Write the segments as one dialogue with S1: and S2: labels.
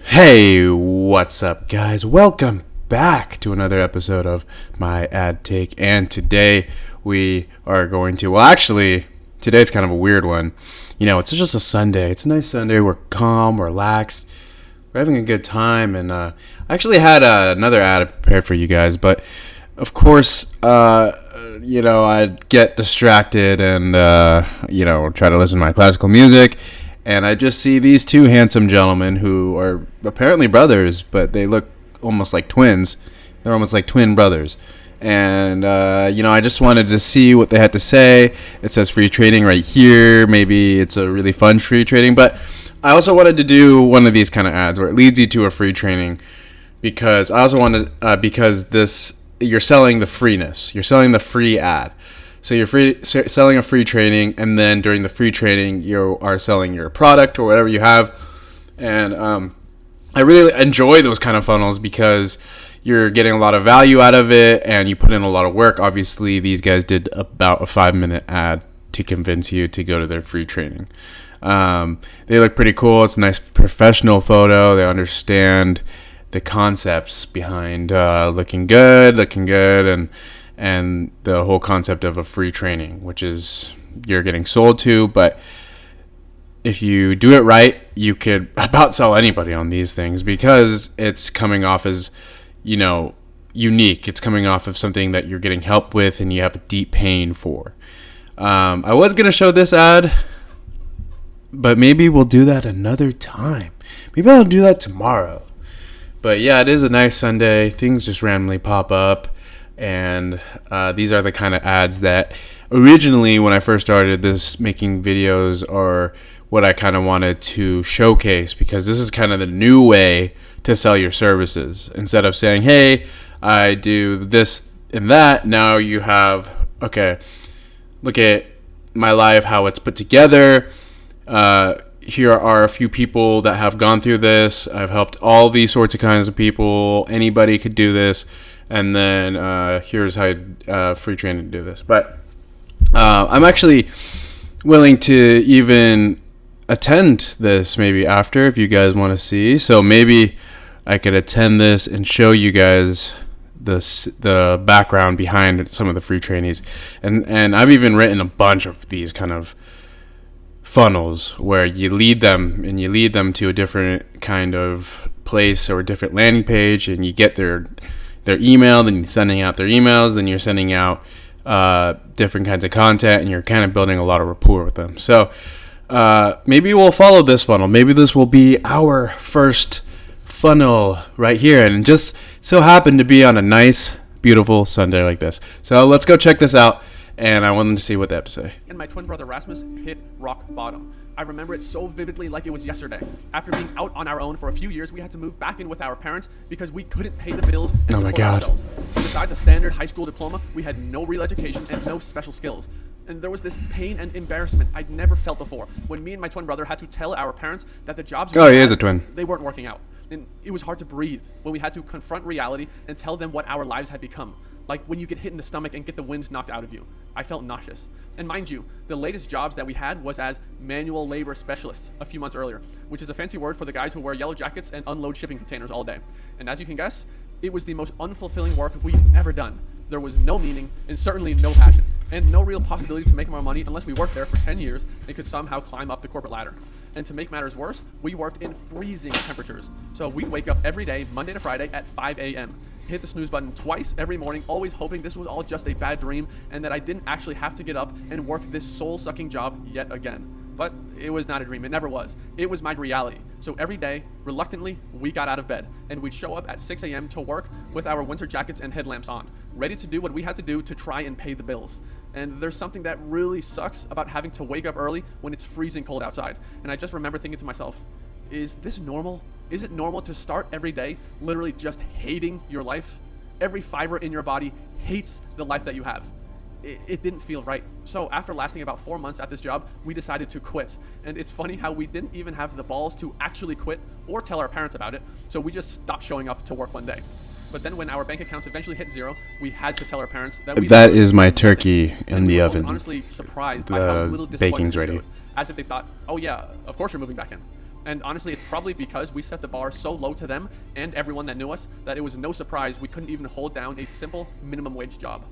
S1: Hey, what's up, guys? Welcome back to another episode of my Adtake, and today we are going to, today's kind of a weird one. You know, it's just a Sunday. It's a nice Sunday. We're calm, we're relaxed, we're having a good time, and I actually had another ad prepared for you guys, but of course, I'd get distracted and, try to listen to my classical music. And I just see these two handsome gentlemen who are apparently brothers, but they look almost like twins. They're almost like twin brothers. And, I just wanted to see what they had to say. It says free trading right here. Maybe it's a really fun free trading. But I also wanted to do one of these kind of ads where it leads you to a free training. Because I also wanted, you're selling the freeness. You're selling the free ad. So you're selling a free training, and then during the free training, you are selling your product or whatever you have. And I really enjoy those kind of funnels because you're getting a lot of value out of it, and you put in a lot of work. Obviously, these guys did about a 5-minute ad to convince you to go to their free training. They look pretty cool. It's a nice professional photo. They understand the concepts behind looking good, and the whole concept of a free training, which is you're getting sold to, but if you do it right, you could about sell anybody on these things because it's coming off as, unique. It's coming off of something that you're getting help with and you have a deep pain for. I was going to show this ad, but maybe we'll do that another time. Maybe I'll do that tomorrow. But yeah, it is a nice Sunday. Things just randomly pop up. And these are the kind of ads that originally, when I first started making videos, are what I kind of wanted to showcase, because this is kind of the new way to sell your services. Instead of saying, hey, I do this and that, now you have, okay, look at my life, how it's put together. Here are a few people that have gone through this. I've helped all these sorts of kinds of people. Anybody could do this. And then here's how free training to do this. But I'm actually willing to even attend this maybe after, if you guys want to see. So maybe I could attend this and show you guys the background behind some of the free trainees. And I've even written a bunch of these kind of funnels where you lead them to a different kind of place or a different landing page, and you get their email, then you're sending out their emails, then you're sending out different kinds of content, and you're kind of building a lot of rapport with them. So maybe we'll follow this funnel. Maybe this will be our first funnel right here, and just so happened to be on a nice, beautiful Sunday like this. So let's go check this out, and I wanted to see what they have to say.
S2: And my twin brother Rasmus hit rock bottom. I remember it so vividly, like it was yesterday. After being out on our own for a few years, we had to move back in with our parents because we couldn't pay the bills and support ourselves. Besides a standard high school diploma, we had no real education and no special skills. And there was this pain and embarrassment I'd never felt before when me and my twin brother had to tell our parents that the jobs
S1: he is a twin.
S2: They weren't working out. And it was hard to breathe when we had to confront reality and tell them what our lives had become. Like when you get hit in the stomach and get the wind knocked out of you. I felt nauseous. And mind you, the latest jobs that we had was as manual labor specialists a few months earlier, which is a fancy word for the guys who wear yellow jackets and unload shipping containers all day. And as you can guess, it was the most unfulfilling work we'd ever done. There was no meaning and certainly no passion, and no real possibility to make more money unless we worked there for 10 years and could somehow climb up the corporate ladder. And to make matters worse, we worked in freezing temperatures. So we'd wake up every day, Monday to Friday at 5 a.m., hit the snooze button twice every morning, always hoping this was all just a bad dream and that I didn't actually have to get up and work this soul-sucking job yet again. But it was not a dream. It never was. It was my reality. So every day, reluctantly, we got out of bed and we'd show up at 6 a.m. to work with our winter jackets and headlamps on, ready to do what we had to do to try and pay the bills. And there's something that really sucks about having to wake up early when it's freezing cold outside. And I just remember thinking to myself, is this normal? Is it normal to start every day literally just hating your life? Every fiber in your body hates the life that you have. It didn't feel right. So after lasting about 4 months at this job, we decided to quit. And it's funny how we didn't even have the balls to actually quit or tell our parents about it. So we just stopped showing up to work one day. But then when our bank accounts eventually hit zero, we had to tell our parents that we...
S1: That is my turkey in the oven.
S2: Honestly surprised by how little
S1: baking's
S2: disappointment
S1: ready.
S2: showed, as if they thought, oh yeah, of course you're moving back in. And honestly, it's probably because we set the bar so low to them and everyone that knew us that it was no surprise we couldn't even hold down a simple minimum wage job.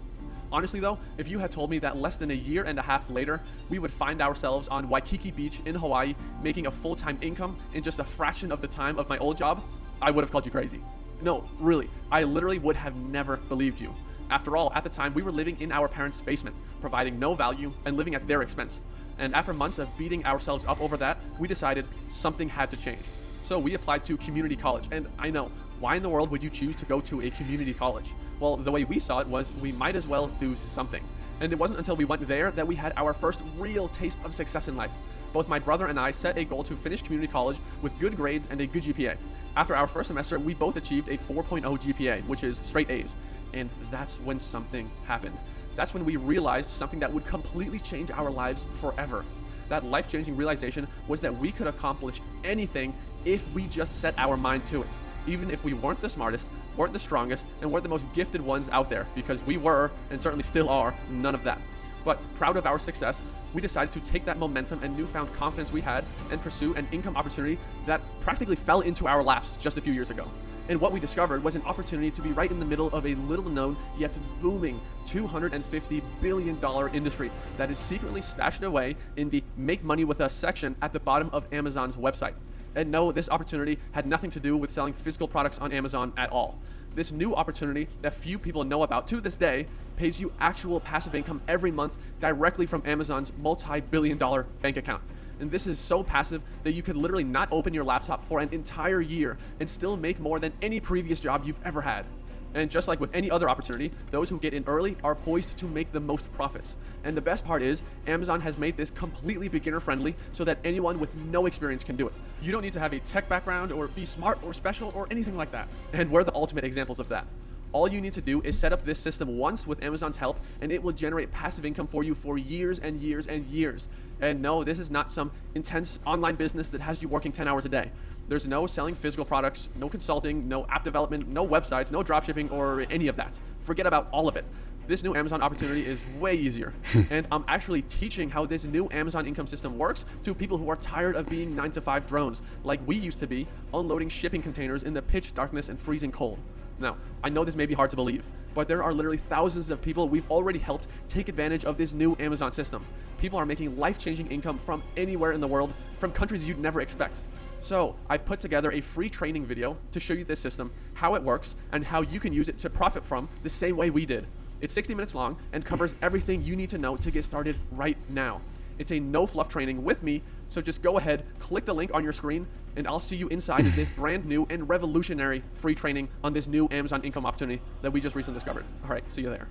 S2: Honestly though, if you had told me that less than a year and a half later, we would find ourselves on Waikiki Beach in Hawaii making a full-time income in just a fraction of the time of my old job, I would have called you crazy. No, really, I literally would have never believed you. After all, at the time, we were living in our parents' basement, providing no value and living at their expense. And after months of beating ourselves up over that, we decided something had to change. So we applied to community college, and I know, why in the world would you choose to go to a community college? Well, the way we saw it was we might as well do something. And it wasn't until we went there that we had our first real taste of success in life. Both my brother and I set a goal to finish community college with good grades and a good GPA. After our first semester, we both achieved a 4.0 GPA, which is straight A's. And that's when something happened. That's when we realized something that would completely change our lives forever. That life-changing realization was that we could accomplish anything if we just set our mind to it. Even if we weren't the smartest, weren't the strongest, and weren't the most gifted ones out there, because we were, and certainly still are, none of that. But proud of our success, we decided to take that momentum and newfound confidence we had and pursue an income opportunity that practically fell into our laps just a few years ago. And what we discovered was an opportunity to be right in the middle of a little-known yet booming $250 billion industry that is secretly stashed away in the Make Money With Us section at the bottom of Amazon's website. And no, this opportunity had nothing to do with selling physical products on Amazon at all. This new opportunity that few people know about to this day pays you actual passive income every month directly from Amazon's multi-billion-dollar bank account. And this is so passive that you could literally not open your laptop for an entire year and still make more than any previous job you've ever had. And just like with any other opportunity, those who get in early are poised to make the most profits. And the best part is, Amazon has made this completely beginner friendly so that anyone with no experience can do it. You don't need to have a tech background or be smart or special or anything like that. And we're the ultimate examples of that. All you need to do is set up this system once with Amazon's help, and it will generate passive income for you for years and years and years. And no, this is not some intense online business that has you working 10 hours a day. There's no selling physical products, no consulting, no app development, no websites, no dropshipping, or any of that. Forget about all of it. This new Amazon opportunity is way easier. And I'm actually teaching how this new Amazon income system works to people who are tired of being 9-to-5 drones, like we used to be, unloading shipping containers in the pitch darkness and freezing cold. Now, I know this may be hard to believe, but there are literally thousands of people we've already helped take advantage of this new Amazon system. People are making life-changing income from anywhere in the world, from countries you'd never expect. So, I've put together a free training video to show you this system, how it works, and how you can use it to profit from the same way we did. It's 60 minutes long and covers everything you need to know to get started right now. It's a no-fluff training with me, so just go ahead, click the link on your screen, and I'll see you inside of this brand new and revolutionary free training on this new Amazon income opportunity that we just recently discovered. All right, see you there.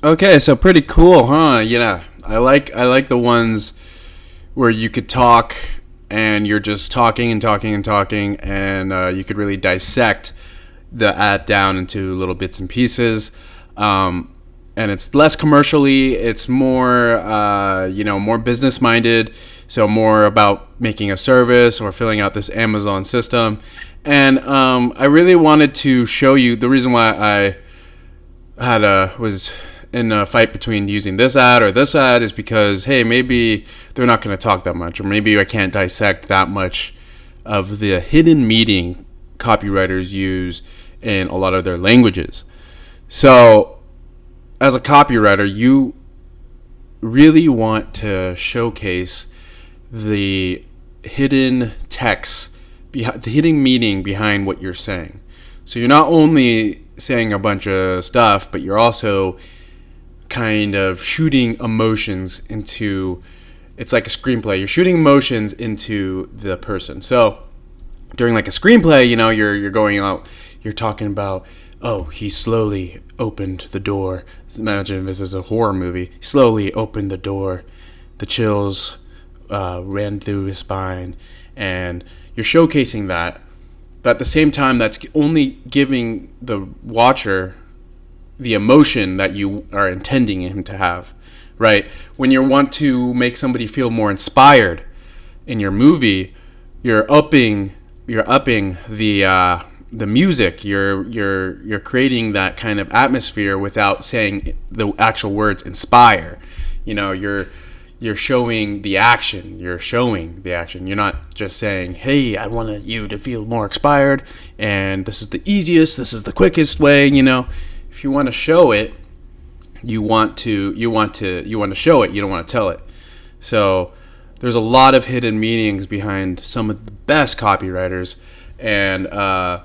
S1: Okay, so pretty cool, huh? Yeah, I like the ones where you could talk and you're just talking and talking and talking, and you could really dissect the ad down into little bits and pieces. And it's less commercially, it's more, more business minded. So more about making a service or filling out this Amazon system. And I really wanted to show you the reason why I was in a fight between using this ad or this ad is because, hey, maybe they're not going to talk that much, or maybe I can't dissect that much of the hidden meaning copywriters use in a lot of their languages. So as a copywriter, you really want to showcase the hidden text, the hidden meaning behind what you're saying. So you're not only saying a bunch of stuff, but you're also kind of shooting emotions into, it's like a screenplay. You're shooting emotions into the person. So during like a screenplay, you're going out, you're talking about, oh, he slowly opened the door. Imagine this is a horror movie. He slowly opened the door. The chills ran through his spine. And you're showcasing that. But at the same time, that's only giving the watcher the emotion that you are intending him to have, right? When you want to make somebody feel more inspired in your movie, you're upping the music. You're creating that kind of atmosphere without saying the actual words inspire. You're you're showing the action. You're not just saying, hey, I want you to feel more inspired, and this is the easiest, this is the quickest way. If you want to show it, you want to show it. You don't want to tell it. So there's a lot of hidden meanings behind some of the best copywriters, and I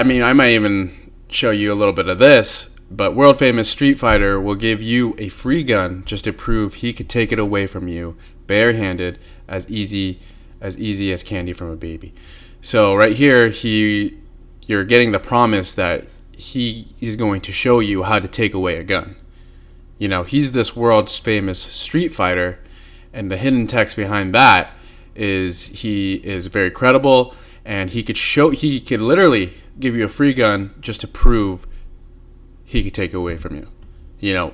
S1: might even show you a little bit of this. But world famous Street Fighter will give you a free gun just to prove he could take it away from you barehanded, as easy as candy from a baby. So right here, you're getting the promise that he is going to show you how to take away a gun. He's this world's famous Street Fighter, and the hidden text behind that is he is very credible, and he could literally give you a free gun just to prove he could take it away from you,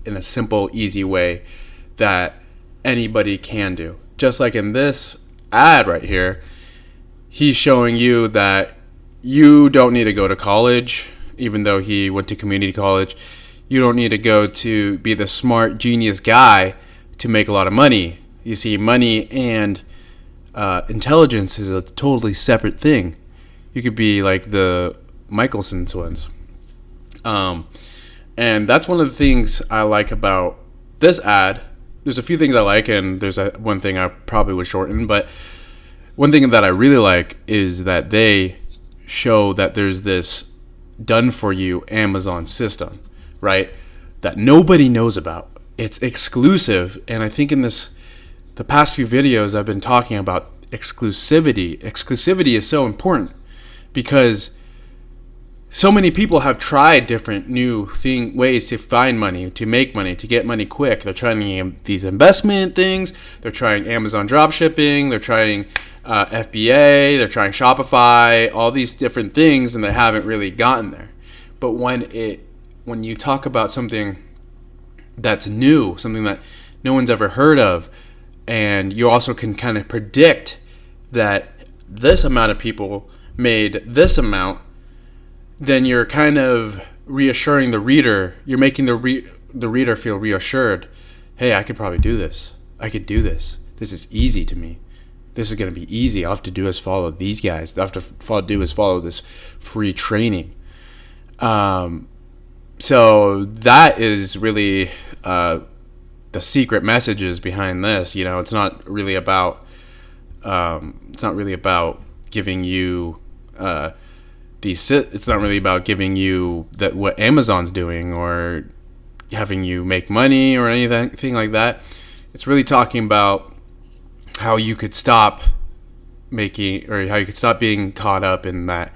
S1: in a simple, easy way that anybody can do. Just like in this ad right here, he's showing you that you don't need to go to college, even though he went to community college. You don't need to go to be the smart, genius guy to make a lot of money. You see, money and intelligence is a totally separate thing. You could be like the Mikkelson twins. And that's one of the things I like about this ad. There's a few things I like, and there's one thing I probably would shorten, but one thing that I really like is that they show that there's this done-for-you Amazon system, right, that nobody knows about. It's exclusive, and I think in the past few videos I've been talking about exclusivity. Exclusivity is so important because so many people have tried different new ways to find money, to make money, to get money quick. They're trying these investment things. They're trying Amazon dropshipping. They're trying FBA. They're trying Shopify. All these different things, and they haven't really gotten there. But when you talk about something that's new, something that no one's ever heard of, and you also can kind of predict that this amount of people made this amount, then you're kind of reassuring the reader. You're making the reader feel reassured. Hey, I could probably do this. I could do this. This is easy to me. This is going to be easy. All I have to do is follow these guys. All I have to do is follow this free training. So that is really the secret messages behind this. It's not really about giving you it's not really about giving you that what Amazon's doing or having you make money or anything like that. It's really talking about how you could stop being caught up in that,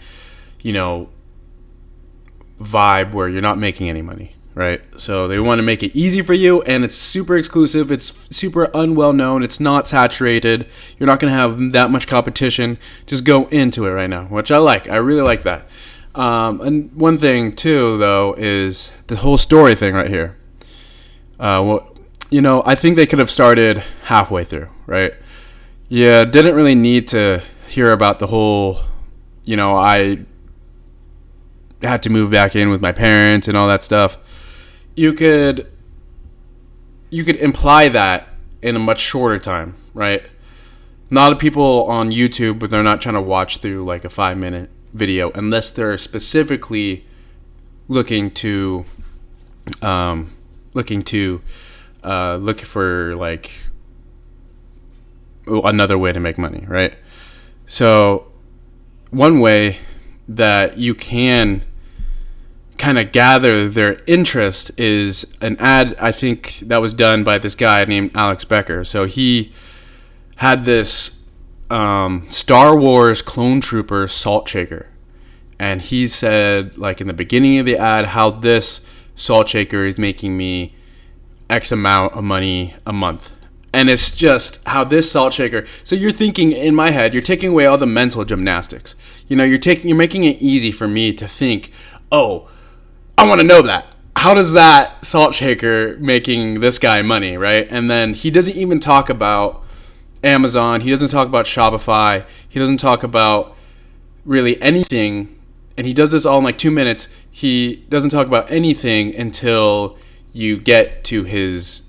S1: vibe where you're not making any money, right? So they want to make it easy for you, and it's super exclusive. It's super unwell known. It's not saturated. You're not going to have that much competition. Just go into it right now, which I like. I really like that. And one thing too, though, is the whole story thing right here. I think they could have started halfway through, right? Yeah, didn't really need to hear about the whole, I had to move back in with my parents and all that stuff. You could imply that in a much shorter time, right? A lot of people on YouTube, but they're not trying to watch through like a 5-minute video unless they're specifically looking for like another way to make money, right? So one way that you can kind of gather their interest is an ad, I think, that was done by this guy named Alex Becker. So he had this Star Wars clone trooper salt shaker, and he said, like in the beginning of the ad, how this salt shaker is making me X amount of money a month. And it's just how this salt shaker, so you're thinking, in my head, you're taking away all the mental gymnastics. You're making it easy for me to think, oh, I want to know that. How does that salt shaker making this guy money, right? And then he doesn't even talk about Amazon. He doesn't talk about Shopify. He doesn't talk about really anything. And he does this all in like 2 minutes. He doesn't talk about anything until you get to his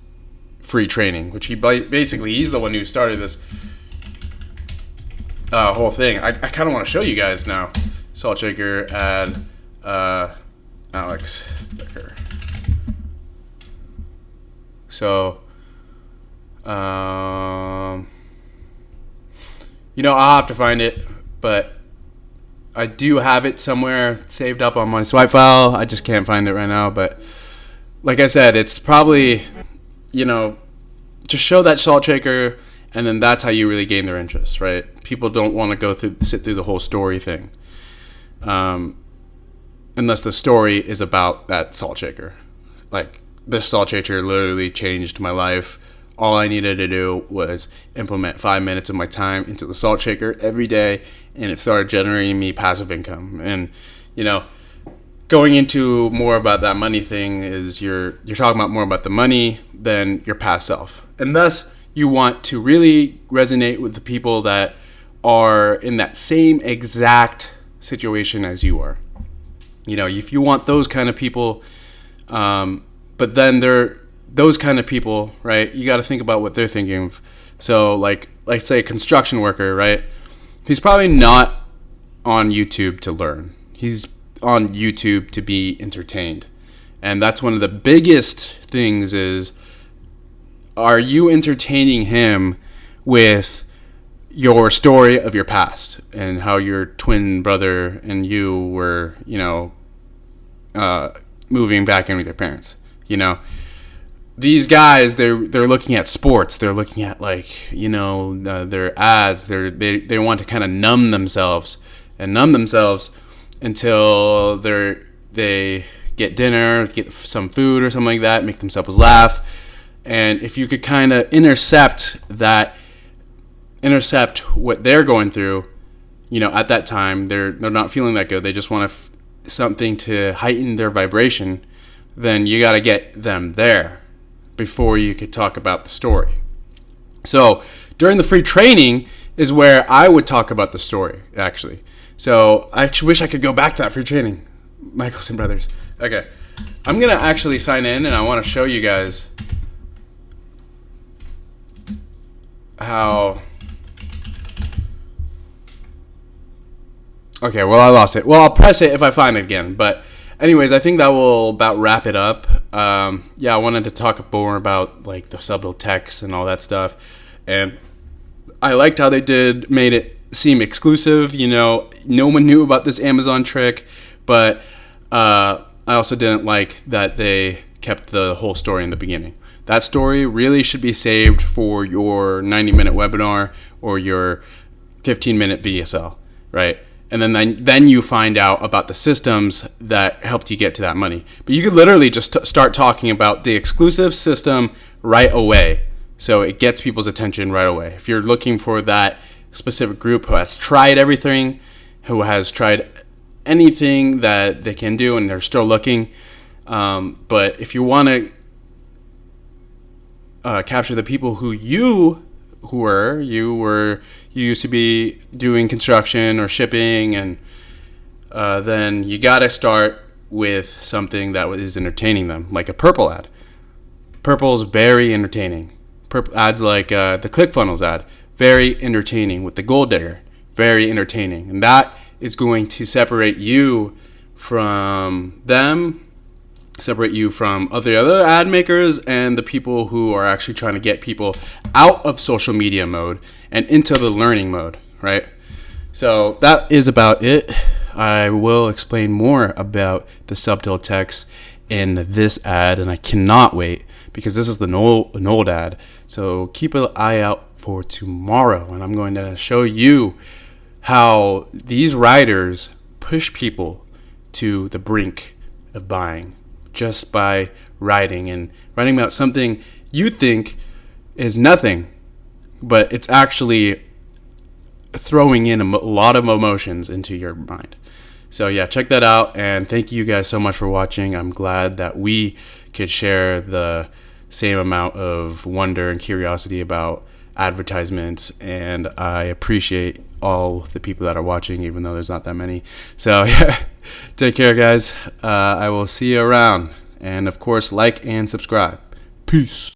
S1: free training, which basically he's the one who started this whole thing. I kind of want to show you guys now. Salt shaker ad, Alex Becker. So, I'll have to find it, but I do have it somewhere saved up on my swipe file. I just can't find it right now, but like I said, it's probably, just show that salt shaker, and then that's how you really gain their interest, right? People don't want to sit through the whole story thing, unless the story is about that salt shaker. Like, this salt shaker literally changed my life. All I needed to do was implement 5 minutes of my time into the salt shaker every day, and it started generating me passive income. And, going into more about that money thing is you're talking about more about the money than your past self. And thus, you want to really resonate with the people that are in that same exact situation as you are. If you want those kind of people, but then those kind of people, right? You got to think about what they're thinking of. So, like say a construction worker, right? He's probably not on YouTube to learn. He's on YouTube to be entertained. And that's one of the biggest things is, are you entertaining him with your story of your past and how your twin brother and you were, moving back in with your parents? These guys, they're looking at sports. They're looking at their ads. They want to kind of numb themselves until they get dinner, get some food or something like that, make themselves laugh. And if you could kind of intercept what they're going through, at that time, they're not feeling that good. They just want something to heighten their vibration. Then you got to get them there before you could talk about the story. So during the free training is where I would talk about the story, actually. So I actually wish I could go back to that free training. Mikkelson Brothers. Okay. I'm going to actually sign in, and I want to show you guys how... Okay, well, I lost it. Well, I'll press it if I find it again. But anyways, I think that will about wrap it up. I wanted to talk more about like the subtle text and all that stuff. And I liked how they made it seem exclusive. No one knew about this Amazon trick. But I also didn't like that they kept the whole story in the beginning. That story really should be saved for your 90-minute webinar or your 15-minute VSL, right? And then you find out about the systems that helped you get to that money. But you could literally just start talking about the exclusive system right away. So it gets people's attention right away. If you're looking for that specific group who has tried everything, who has tried anything that they can do and they're still looking. But if you want to capture the people who you used to be doing construction or shipping, and then you got to start with something that is entertaining them, like a purple ad. Purple is very entertaining. Ads like the ClickFunnels ad, very entertaining. With the Gold Digger, very entertaining. And that is going to separate you from them, separate you from other ad makers and the people who are actually trying to get people out of social media mode and into the learning mode, right? So that is about it. I will explain more about the subtle text in this ad, and I cannot wait because this is an old ad. So keep an eye out for tomorrow, and I'm going to show you how these writers push people to the brink of buying just by writing about something you think is nothing, but it's actually throwing in a lot of emotions into your mind. So yeah, check that out, and thank you guys so much for watching. I'm glad that we could share the same amount of wonder and curiosity about advertisements, and I appreciate all the people that are watching, even though there's not that many. So yeah, take care, guys. I will see you around, and of course, like and subscribe. Peace.